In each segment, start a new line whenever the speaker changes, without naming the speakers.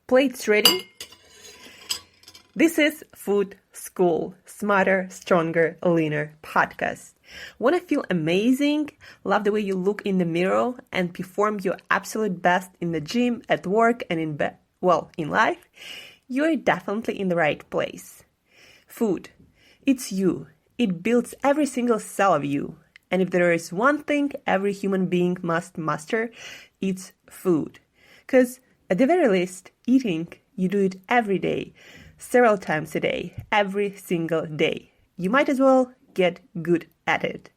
Plates ready? This is Food School, Smarter, Stronger, Leaner podcast. Want to feel amazing, love the way you look in the mirror, and perform your absolute best in the gym, at work, and in life? You're definitely in the right place. Food, it's you. It builds every single cell of you. And if there is one thing every human being must master, it's food. Because at the very least, eating, you do it every day, several times a day, every single day. You might as well get good at it.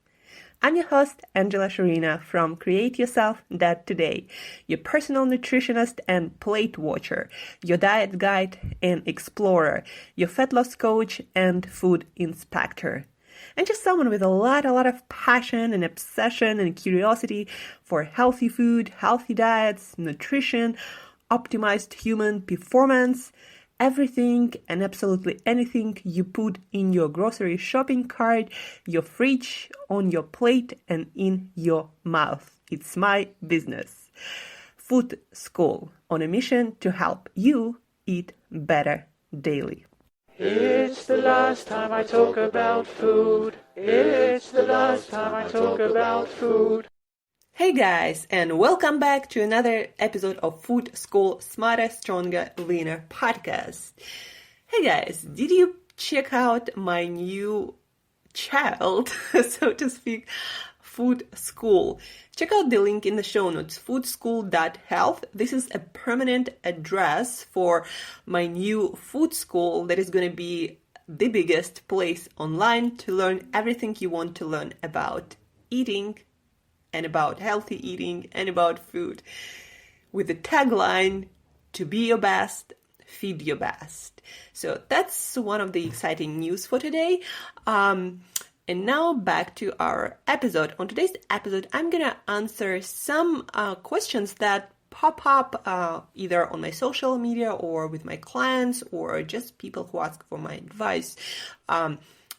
I'm your host, Shurina from CreateYourself.Today, your personal nutritionist and plate watcher, your diet guide and explorer, your fat loss coach and food inspector. And just someone with a lot of passion and obsession and curiosity for healthy food, healthy diets, nutrition, optimized human performance, everything and absolutely anything you put in your grocery shopping cart, your fridge, on your plate, and in your mouth. It's my business. Food School, on a mission to help you eat better daily.
It's the last time I talk about food. It's the last time I talk about food.
Hey guys, and welcome back to another episode of Food School Smarter, Stronger, Leaner podcast. Hey guys, did you check out my new child, so to speak, Food School? Check out the link in the show notes, foodschool.health. This is a permanent address for my new food school that is going to be the biggest place online to learn everything you want to learn about eating, and about healthy eating, and about food, with the tagline, to be your best, feed your best. So that's one of the exciting news for today. And now back to our episode. On today's episode, I'm going to answer some questions that pop up either on my social media or with my clients or just people who ask for my advice.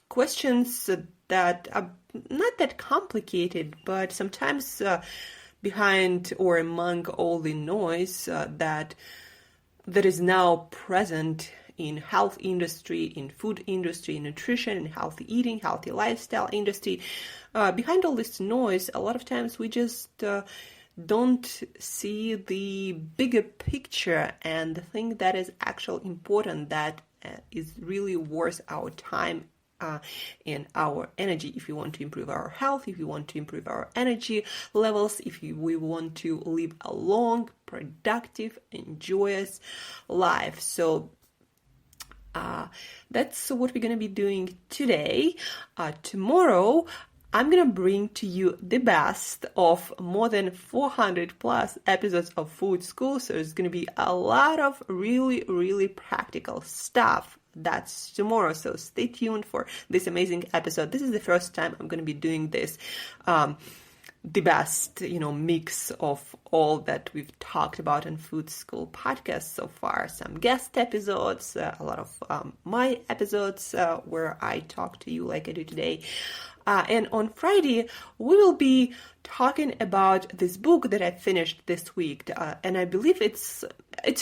Questions that are not that complicated, but sometimes behind or among all the noise that is now present in health industry, in food industry, in nutrition, in healthy eating, healthy lifestyle industry, behind all this noise, a lot of times we just don't see the bigger picture and the thing that is actually important, that is really worth our time and our energy. If you want to improve our health, if you want to improve our energy levels, we want to live a long, productive, and joyous life. So that's what we're going to be doing today. Tomorrow, I'm going to bring to you the best of more than 400 plus episodes of Food School. So it's going to be a lot of really, really practical stuff. That's tomorrow. So stay tuned for this amazing episode. This is the first time I'm going to be doing this. The best, mix of all that we've talked about in Food School podcast so far. Some guest episodes, a lot of my episodes where I talk to you like I do today. And on Friday, we will be talking about this book that I finished this week. And I believe it's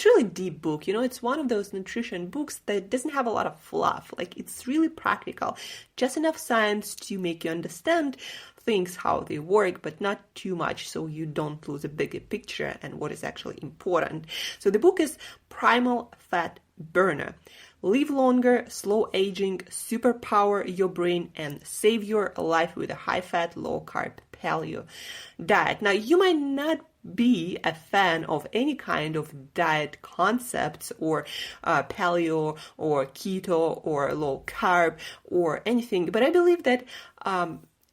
really deep book. It's one of those nutrition books that doesn't have a lot of fluff. Like, it's really practical, just enough science to make you understand things, how they work, but not too much so you don't lose a bigger picture and what is actually important. So the book is Primal Fat Burner. Live longer, slow aging, superpower your brain, and save your life with a high-fat, low-carb paleo diet. Now, you might not be a fan of any kind of diet concepts or paleo or keto or low carb or anything, but I believe that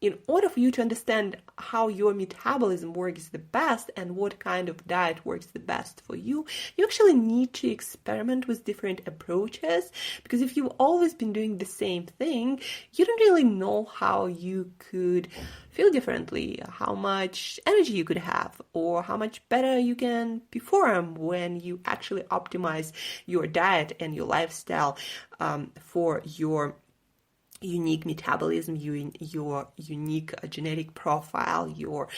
in order for you to understand how your metabolism works the best and what kind of diet works the best for you, you actually need to experiment with different approaches, because if you've always been doing the same thing, you don't really know how you could feel differently, how much energy you could have, or how much better you can perform when you actually optimize your diet and your lifestyle for your unique metabolism, your unique genetic profile, your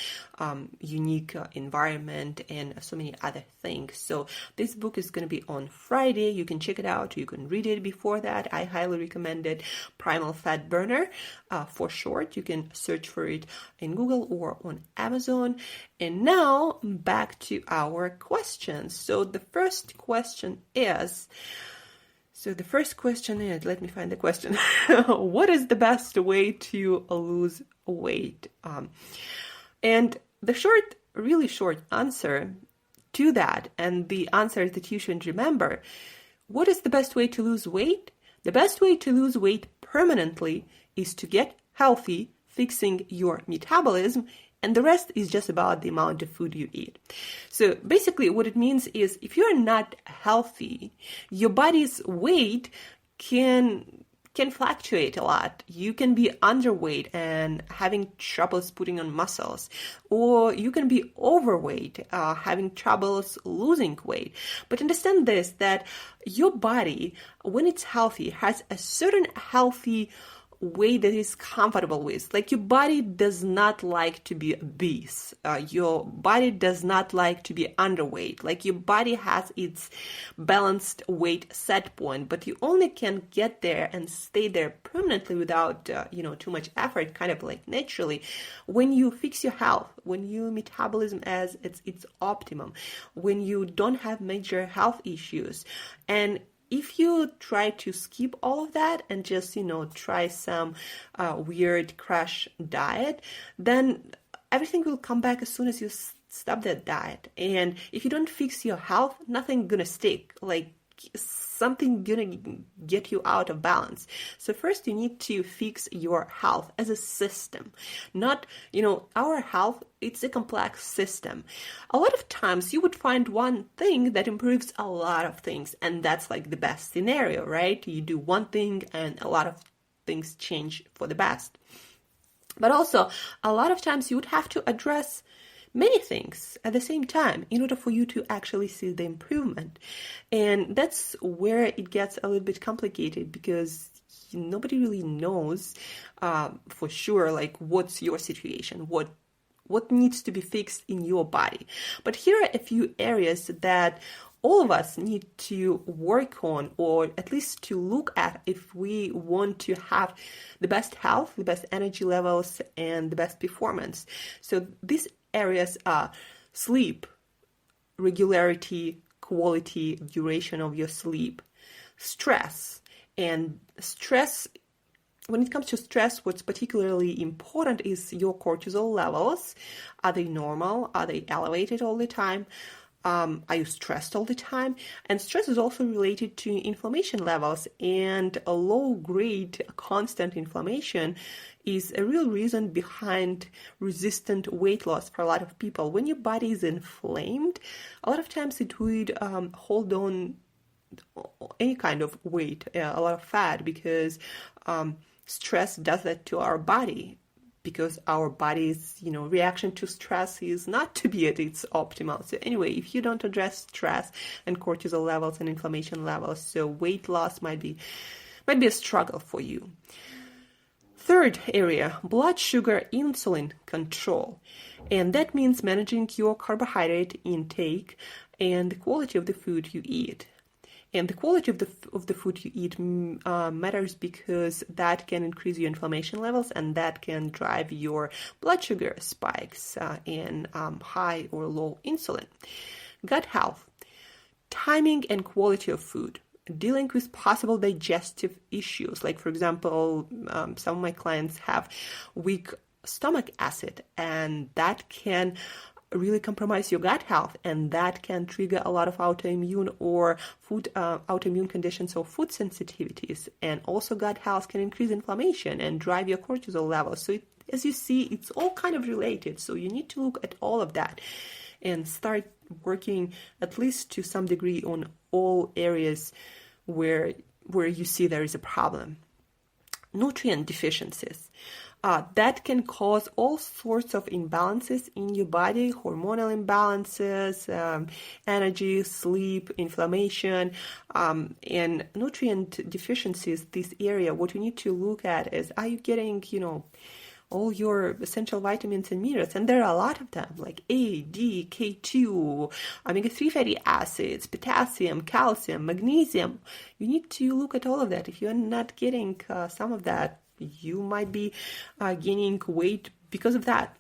unique environment, and so many other things. So this book is going to be on Friday. You can check it out. You can read it before that. I highly recommend it. Primal Fat Burner for short. You can search for it in Google or on Amazon. And now back to our questions. So the first question is, let me find the question. What is the best way to lose weight? And the really short answer to that, and the answer that you should remember, what is the best way to lose weight? The best way to lose weight permanently is to get healthy, fixing your metabolism, and the rest is just about the amount of food you eat. So basically what it means is if you're not healthy, your body's weight can fluctuate a lot. You can be underweight and having troubles putting on muscles, or you can be overweight, having troubles losing weight. But understand this, that your body, when it's healthy, has a certain healthy way that is comfortable with. Like your body does not like to be obese. Your body does not like to be underweight. Like your body has its balanced weight set point, but you only can get there and stay there permanently without, too much effort, kind of like naturally, when you fix your health, when your metabolism as its optimum, when you don't have major health issues. And if you try to skip all of that and just, try some weird crash diet, then everything will come back as soon as you stop that diet. And if you don't fix your health, nothing gonna stick. Like something gonna get you out of balance. So first you need to fix your health as a system. Not, our health, it's a complex system. A lot of times you would find one thing that improves a lot of things, and that's like the best scenario, right? You do one thing and a lot of things change for the best. But also, a lot of times you would have to address many things at the same time in order for you to actually see the improvement. And that's where it gets a little bit complicated, because nobody really knows for sure, like, what's your situation, what needs to be fixed in your body. But here are a few areas that all of us need to work on, or at least to look at, if we want to have the best health, the best energy levels, and the best performance. So these areas are sleep, regularity, quality, duration of your sleep, stress. And stress, when it comes to stress, what's particularly important is your cortisol levels. Are they normal? Are they elevated all the time? Are you stressed all the time? And stress is also related to inflammation levels, and a low-grade constant inflammation is a real reason behind resistant weight loss for a lot of people. When your body is inflamed, a lot of times it would hold on any kind of weight, a lot of fat, because stress does that to our body. Because our body's, reaction to stress is not to be at its optimal. So anyway, if you don't address stress and cortisol levels and inflammation levels, so weight loss might be a struggle for you. Third area, blood sugar insulin control. And that means managing your carbohydrate intake and the quality of the food you eat. And the quality of the food you eat matters, because that can increase your inflammation levels, and that can drive your blood sugar spikes and high or low insulin. Gut health, timing and quality of food, dealing with possible digestive issues. Like, for example, some of my clients have weak stomach acid, and that can really compromise your gut health, and that can trigger a lot of autoimmune or autoimmune conditions or food sensitivities. And also gut health can increase inflammation and drive your cortisol levels. So as you see, it's all kind of related. So you need to look at all of that and start working at least to some degree on all areas where you see there is a problem. Nutrient deficiencies. that can cause all sorts of imbalances in your body, hormonal imbalances, energy, sleep, inflammation, and nutrient deficiencies. This area, what you need to look at is, are you getting, all your essential vitamins and minerals, and there are a lot of them, like A, D, K2, omega-3 fatty acids, potassium, calcium, magnesium. You need to look at all of that. If you're not getting some of that, you might be gaining weight because of that,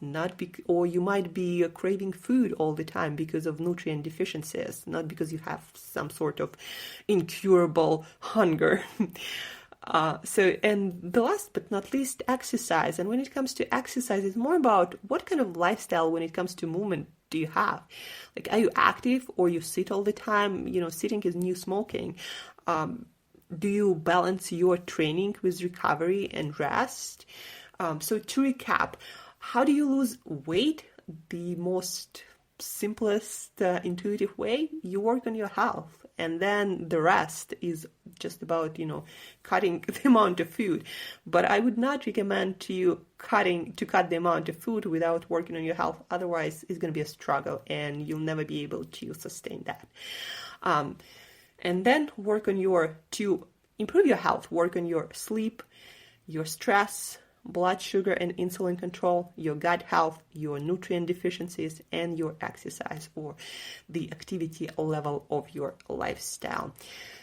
or you might be craving food all the time because of nutrient deficiencies, not because you have some sort of incurable hunger. And the last but not least, exercise. And when it comes to exercise, it's more about what kind of lifestyle when it comes to movement do you have? Like, are you active or you sit all the time? Sitting is new smoking. Do you balance your training with recovery and rest? So to recap, how do you lose weight? The most simplest, intuitive way, you work on your health. And then the rest is just about, cutting the amount of food. But I would not recommend to you cut the amount of food without working on your health. Otherwise, it's going to be a struggle and you'll never be able to sustain that. And then to improve your health, work on your sleep, your stress, blood sugar and insulin control, your gut health, your nutrient deficiencies, and your exercise or the activity level of your lifestyle.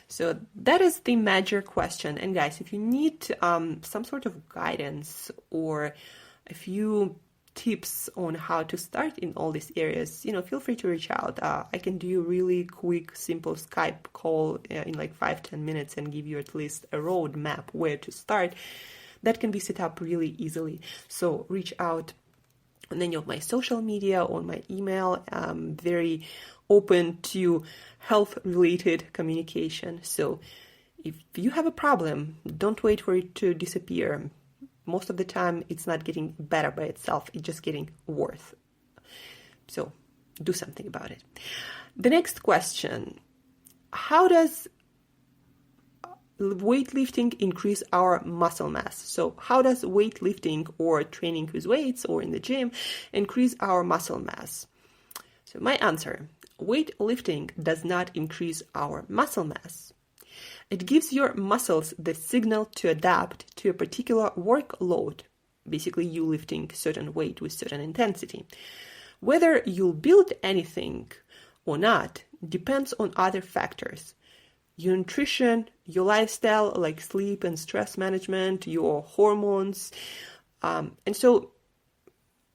So that is the major question. And guys, if you need some sort of guidance or a few tips on how to start in all these areas, feel free to reach out. I can do a really quick, simple Skype call in like 5-10 minutes and give you at least a roadmap where to start. That can be set up really easily. So reach out on any of my social media, on my email. I'm very open to health-related communication. So if you have a problem, don't wait for it to disappear. Most of the time, it's not getting better by itself. It's just getting worse. So do something about it. The next question, how does weightlifting increase our muscle mass? So how does weightlifting or training with weights or in the gym increase our muscle mass? So my answer, weightlifting does not increase our muscle mass. It gives your muscles the signal to adapt to a particular workload, basically you lifting certain weight with certain intensity. Whether you'll build anything or not depends on other factors. Your nutrition, your lifestyle, like sleep and stress management, your hormones. And so,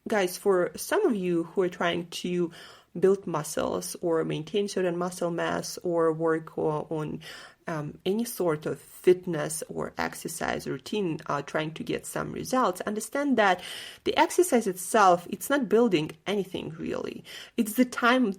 guys, for some of you who are trying to build muscles or maintain certain muscle mass or work on any sort of fitness or exercise routine, trying to get some results, understand that the exercise itself, it's not building anything really. It's the time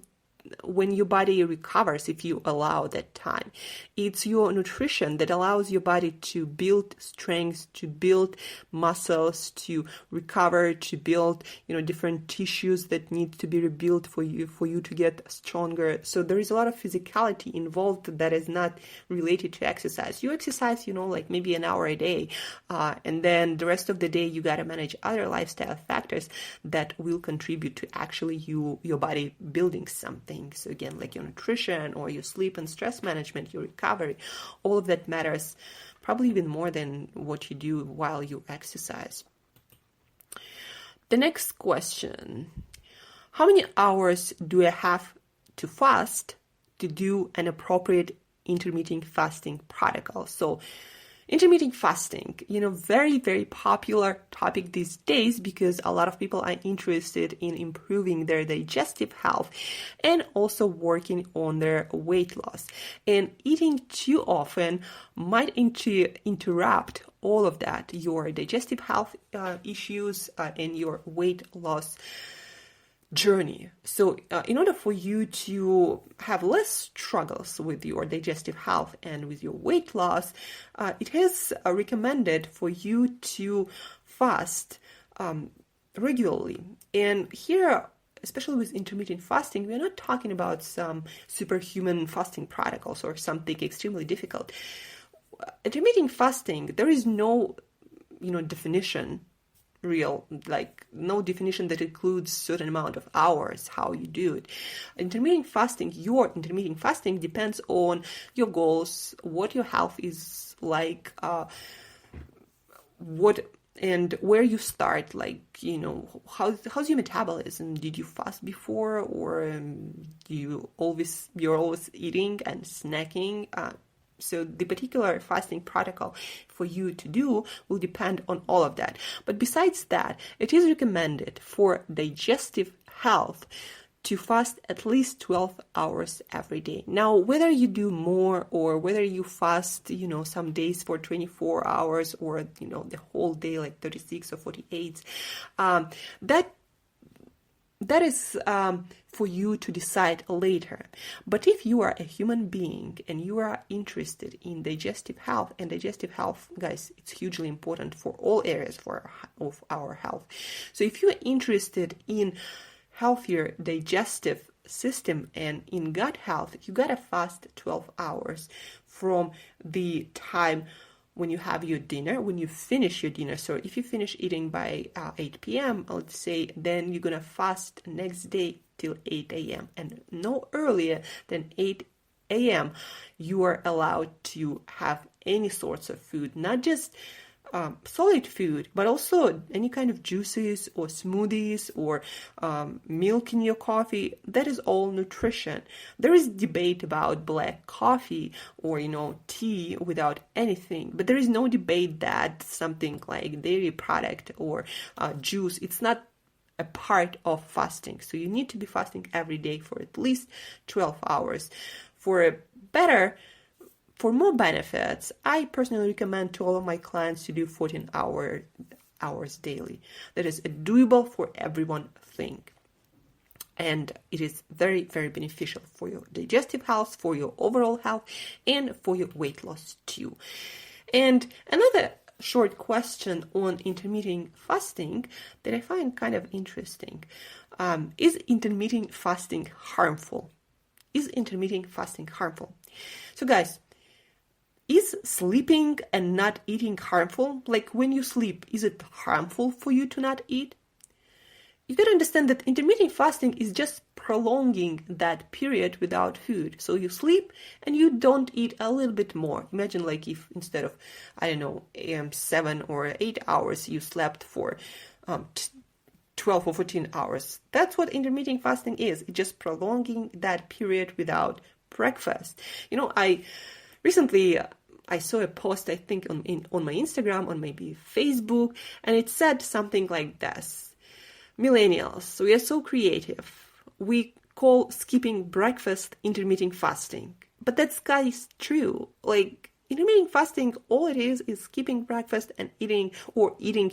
when your body recovers, if you allow that time. It's your nutrition that allows your body to build strength, to build muscles, to recover, to build, different tissues that need to be rebuilt for you to get stronger. So there is a lot of physicality involved that is not related to exercise. You exercise, like maybe an hour a day, and then the rest of the day you got to manage other lifestyle factors that will contribute to actually your body building something. So again, like your nutrition or your sleep and stress management, your recovery, all of that matters probably even more than what you do while you exercise. The next question, how many hours do I have to fast to do an appropriate intermittent fasting protocol? So intermittent fasting, very, very popular topic these days because a lot of people are interested in improving their digestive health and also working on their weight loss. And eating too often might interrupt all of that, your digestive health issues and your weight loss journey. So in order for you to have less struggles with your digestive health and with your weight loss, it is recommended for you to fast regularly. And here, especially with intermittent fasting, we're not talking about some superhuman fasting protocols or something extremely difficult. Intermittent fasting, there is no definition no definition that includes certain amount of hours how you do it. Your intermittent fasting depends on your goals, what your health is like, and where you start, how's your metabolism? Did you fast before, or you're always eating and snacking? So the particular fasting protocol for you to do will depend on all of that. But besides that, it is recommended for digestive health to fast at least 12 hours every day. Now, whether you do more or whether you fast, some days for 24 hours or, the whole day, like 36 or 48, that is for you to decide later. But if you are a human being and you are interested in digestive health, and digestive health, guys, it's hugely important for all areas of our health. So if you're interested in healthier digestive system and in gut health, you gotta fast 12 hours from the time when you have your dinner, when you finish your dinner. So if you finish eating by 8 p.m., let's say, then you're going to fast next day till 8 a.m. And no earlier than 8 a.m., you are allowed to have any sorts of food, not just solid food, but also any kind of juices or smoothies or milk in your coffee. That is all nutrition. There is debate about black coffee or, tea without anything, but there is no debate that something like dairy product or juice, it's not a part of fasting. So you need to be fasting every day for at least 12 hours. For more benefits, I personally recommend to all of my clients to do 14 hours daily. That is a doable for everyone thing. And it is very, very beneficial for your digestive health, for your overall health, and for your weight loss too. And another short question on intermittent fasting that I find kind of interesting. Is intermittent fasting harmful? Is intermittent fasting harmful? So guys, is sleeping and not eating harmful? Like when you sleep, is it harmful for you to not eat? You gotta understand that intermittent fasting is just prolonging that period without food. So you sleep and you don't eat a little bit more. Imagine like if instead of, 7 or 8 hours, you slept for 12 or 14 hours. That's what intermittent fasting is. It's just prolonging that period without breakfast. Recently, I saw a post, I think, on my Instagram, on maybe Facebook, and it said something like this. Millennials, we are so creative. We call skipping breakfast intermittent fasting. But that's, guys, true. Like, intermittent fasting, all it is skipping breakfast and eating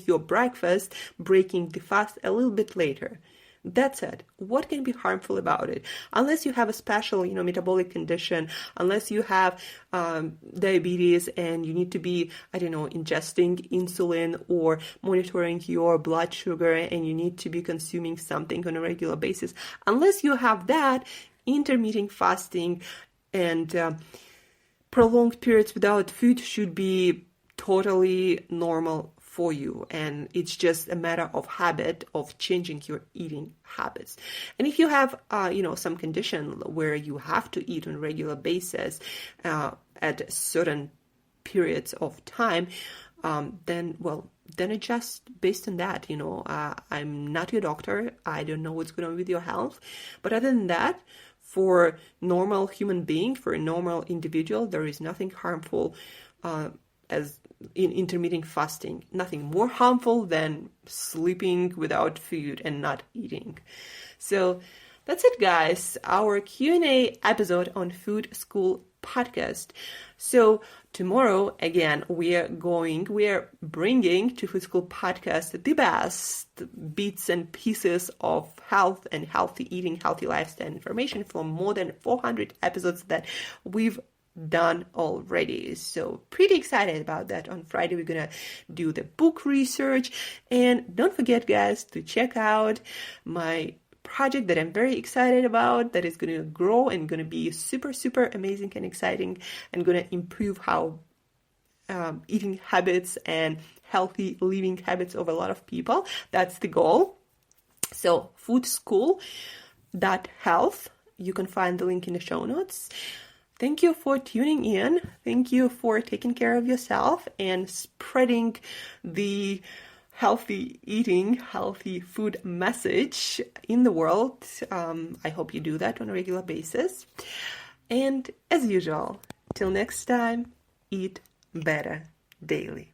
your breakfast, breaking the fast a little bit later. That's it. What can be harmful about it? Unless you have a special, metabolic condition, unless you have diabetes and you need to be, ingesting insulin or monitoring your blood sugar and you need to be consuming something on a regular basis. Unless you have that, intermittent fasting and prolonged periods without food should be totally normal for you, and it's just a matter of habit of changing your eating habits. And if you have some condition where you have to eat on a regular basis at certain periods of time, then adjust based on that. I'm not your doctor. I don't know what's going on with your health, but other than that, for normal human being, for a normal individual, there is nothing harmful as in intermittent fasting, nothing more harmful than sleeping without food and not eating. So that's it, guys. Our Q&A episode on Food School podcast. So tomorrow, again, we are bringing to Food School podcast the best bits and pieces of health and healthy eating, healthy lifestyle information from more than 400 episodes that we've done already. So pretty excited about that. On Friday, we're going to do the book research. And don't forget, guys, to check out my project that I'm very excited about, that is going to grow and going to be super, super amazing and exciting and going to improve how eating habits and healthy living habits of a lot of people. That's the goal. So foodschool.health. You can find the link in the show notes. Thank you for tuning in. Thank you for taking care of yourself and spreading the healthy eating, healthy food message in the world. I hope you do that on a regular basis. And as usual, till next time, eat better daily.